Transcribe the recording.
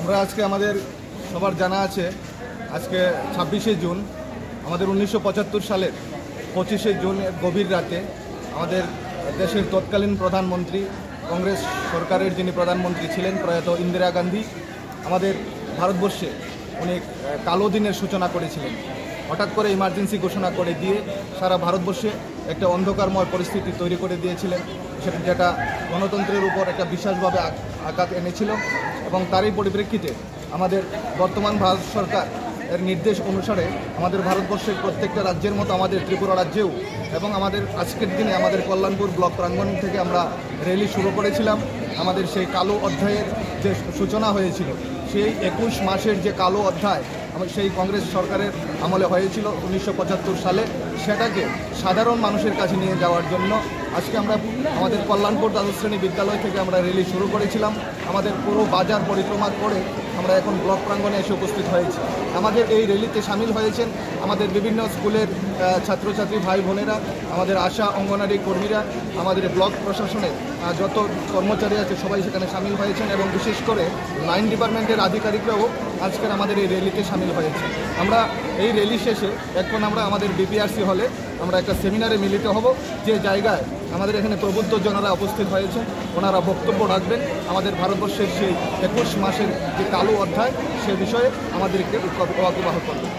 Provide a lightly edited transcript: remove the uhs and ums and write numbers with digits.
আমরা আজকে আমাদের সবার জানা আছে আজকে 26শে জুন আমাদের 1975 সালের 25শে জুন গভীর রাতে আমাদের দেশের তৎকালীন প্রধানমন্ত্রী কংগ্রেস সরকারের যিনি প্রধানমন্ত্রী ছিলেন প্রয়াত ইন্দিরা গান্ধী আমাদের ভারতবর্ষে উনি কালো দিনের সূচনা করেছিলেন। হঠাৎ করে ইমার্জেন্সি ঘোষণা করে দিয়ে সারা ভারতবর্ষে একটা অন্ধকারময় পরিস্থিতি তৈরি করে দিয়েছিলেন, যেটা গণতন্ত্রের উপর একটা বিশেষভাবে আঘাত এনেছিল। এবং তারই পরিপ্রেক্ষিতে আমাদের বর্তমান ভারত সরকার এর নির্দেশ অনুসারে আমাদের ভারতবর্ষের প্রত্যেকটা রাজ্যের মতো আমাদের ত্রিপুরা রাজ্যেও এবং আমাদের আজকের দিনে আমাদের কল্যাণপুর ব্লক প্রাঙ্গণ থেকে আমরা র্যালি শুরু করেছিলাম। আমাদের সেই কালো অধ্যায়ের যে সূচনা হয়েছিল, সেই 21 মাসের যে কালো অধ্যায় সেই কংগ্রেস সরকারের আমলে হয়েছিল 1975 সালে, সেটাকে সাধারণ মানুষের কাছে নিয়ে যাওয়ার জন্য আজকে আমরা আমাদের কল্যাণপুর দ্বাদশ শ্রেণী বিদ্যালয় থেকে আমরা র্যালি শুরু করেছিলাম। আমাদের পুরো বাজার পরিক্রমা করে আমরা এখন ব্লক প্রাঙ্গণে এসে উপস্থিত হয়েছি। আমাদের এই র্যালিতে সামিল হয়েছেন আমাদের বিভিন্ন স্কুলের ছাত্রছাত্রী ভাই বোনেরা, আমাদের আশা অঙ্গনারী কর্মীরা, আমাদের ব্লক প্রশাসনের যত কর্মচারী আছে সবাই সেখানে সামিল হয়েছেন এবং বিশেষ করে লাইন ডিপার্টমেন্টের আধিকারিকরাও আজকের আমাদের এই র্যালিতে সামিল হয়েছে। আমরা এই র্যালি শেষে এখন আমরা আমাদের বিপিআরসি হলে আমরা একটা সেমিনারে মিলিত হব, যে জায়গায় আমাদের এখানে প্রবুদ্ধ জনেরা উপস্থিত হয়েছেন, ওনারা বক্তব্য রাখবেন আমাদের ভারতবর্ষের সেই 21 মাসের যে কালো অধ্যায় সে বিষয়ে আমাদেরকে ওয়াকিবহাল করবেন।